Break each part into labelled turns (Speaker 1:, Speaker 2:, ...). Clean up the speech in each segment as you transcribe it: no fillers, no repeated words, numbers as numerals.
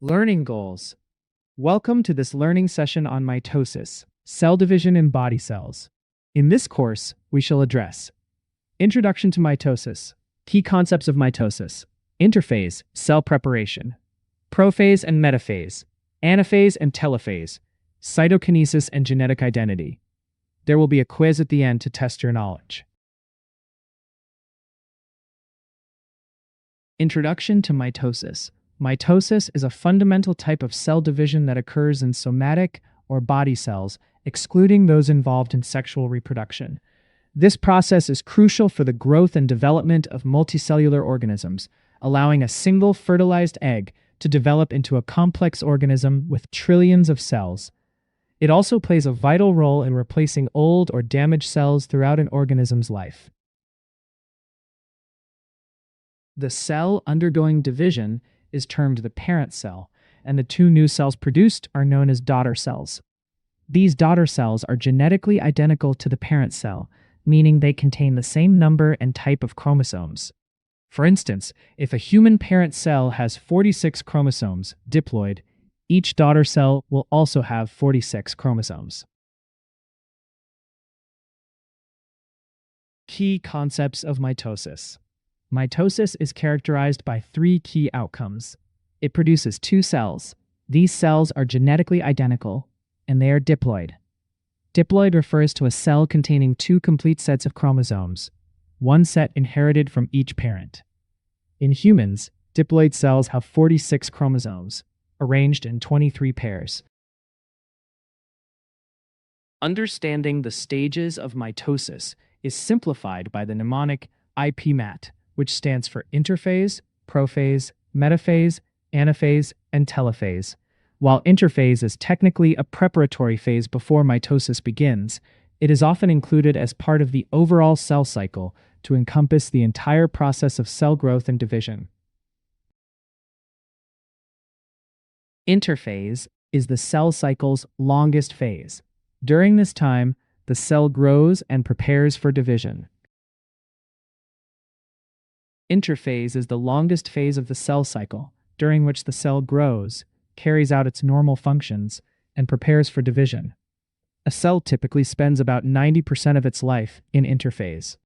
Speaker 1: Learning goals. Welcome to this learning session on mitosis, cell division in body cells. In this course, we shall address Introduction to mitosis, key concepts of mitosis, interphase, cell preparation, prophase and metaphase, anaphase and telophase, cytokinesis and genetic identity. There will be a quiz at the end to test your knowledge. Introduction to mitosis. Mitosis is a fundamental type of cell division that occurs in somatic or body cells, excluding those involved in sexual reproduction. This process is crucial for the growth and development of multicellular organisms, allowing a single fertilized egg to develop into a complex organism with trillions of cells. It also plays a vital role in replacing old or damaged cells throughout an organism's life. The cell undergoing division is termed the parent cell, and the two new cells produced are known as daughter cells. These daughter cells are genetically identical to the parent cell, meaning they contain the same number and type of chromosomes. For instance, if a human parent cell has 46 chromosomes, diploid, each daughter cell will also have 46 chromosomes. Key concepts of mitosis. Mitosis is characterized by three key outcomes. It produces two cells. These cells are genetically identical, and they are diploid. Diploid refers to a cell containing two complete sets of chromosomes, one set inherited from each parent. In humans, diploid cells have 46 chromosomes, arranged in 23 pairs. Understanding the stages of mitosis is simplified by the mnemonic IPMAT, which stands for interphase, prophase, metaphase, anaphase, and telophase. While interphase is technically a preparatory phase before mitosis begins, it is often included as part of the overall cell cycle to encompass the entire process of cell growth and division. Interphase is the cell cycle's longest phase. During this time, the cell grows and prepares for division. Interphase is the longest phase of the cell cycle, during which the cell grows, carries out its normal functions, and prepares for division. A cell typically spends about 90% of its life in interphase.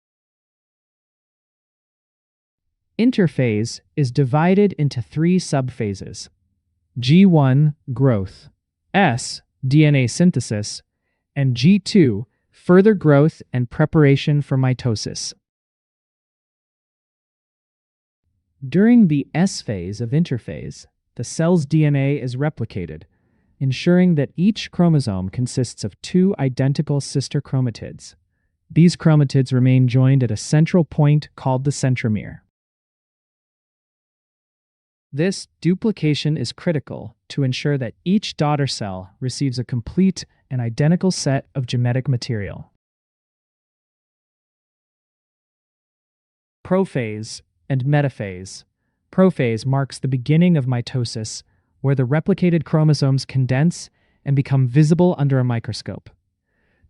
Speaker 1: Interphase is divided into three subphases: G1, growth, S, DNA synthesis, and G2, further growth and preparation for mitosis. During the S phase of interphase, the cell's DNA is replicated, ensuring that each chromosome consists of two identical sister chromatids. These chromatids remain joined at a central point called the centromere. This duplication is critical to ensure that each daughter cell receives a complete and identical set of genetic material. Prophase and metaphase. Prophase marks the beginning of mitosis, where the replicated chromosomes condense and become visible under a microscope.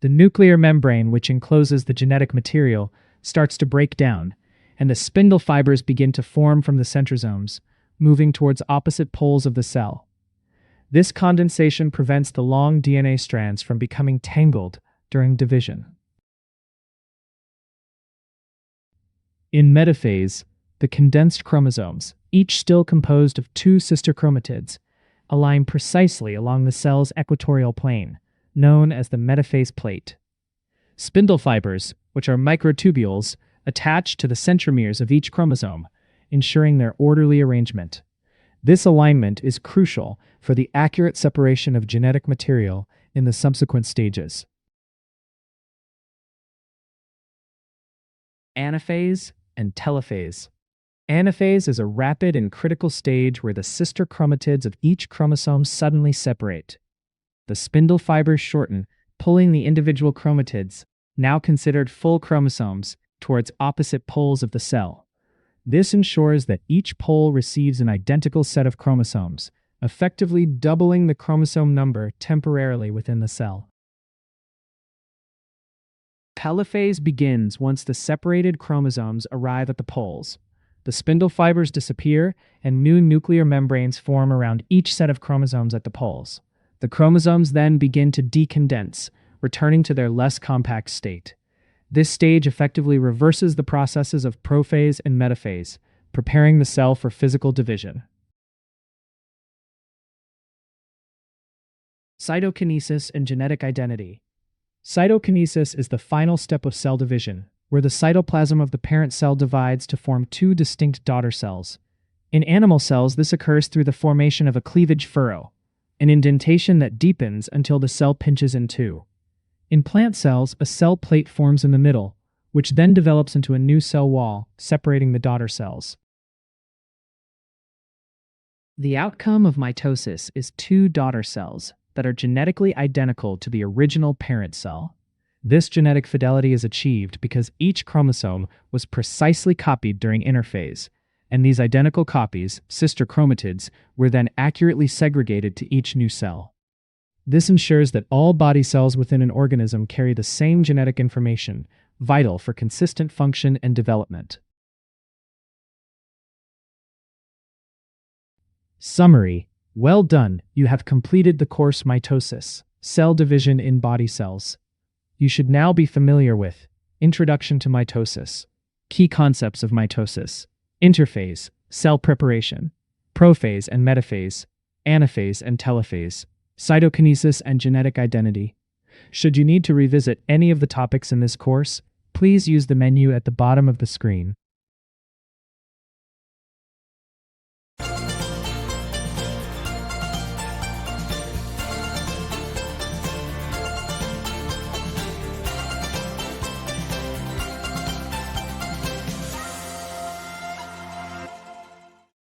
Speaker 1: The nuclear membrane, which encloses the genetic material, starts to break down, and the spindle fibers begin to form from the centrosomes, moving towards opposite poles of the cell. This condensation prevents the long DNA strands from becoming tangled during division. In metaphase, the condensed chromosomes, each still composed of two sister chromatids, align precisely along the cell's equatorial plane, known as the metaphase plate. Spindle fibers, which are microtubules, attach to the centromeres of each chromosome, ensuring their orderly arrangement. This alignment is crucial for the accurate separation of genetic material in the subsequent stages. Anaphase and telophase. Anaphase is a rapid and critical stage where the sister chromatids of each chromosome suddenly separate. The spindle fibers shorten, pulling the individual chromatids, now considered full chromosomes, towards opposite poles of the cell. This ensures that each pole receives an identical set of chromosomes, effectively doubling the chromosome number temporarily within the cell. Telophase begins once the separated chromosomes arrive at the poles. the spindle fibers disappear, and new nuclear membranes form around each set of chromosomes at the poles. The chromosomes then begin to decondense, returning to their less compact state. This stage effectively reverses the processes of prophase and metaphase, preparing the cell for physical division. Cytokinesis and genetic identity. Cytokinesis is the final step of cell division, where the cytoplasm of the parent cell divides to form two distinct daughter cells. In animal cells, this occurs through the formation of a cleavage furrow, an indentation that deepens until the cell pinches in two. In plant cells, a cell plate forms in the middle, which then develops into a new cell wall, separating the daughter cells. The outcome of mitosis is two daughter cells that are genetically identical to the original parent cell. This genetic fidelity is achieved because each chromosome was precisely copied during interphase, and these identical copies, sister chromatids, were then accurately segregated to each new cell. This ensures that all body cells within an organism carry the same genetic information, vital for consistent function and development. Summary. Well done, you have completed the course Mitosis, Cell Division in Body Cells. You should now be familiar with Introduction to Mitosis, Key Concepts of Mitosis, Interphase, Cell Preparation, Prophase and Metaphase, Anaphase and Telophase, Cytokinesis and Genetic Identity. Should you need to revisit any of the topics in this course, please use the menu at the bottom of the screen.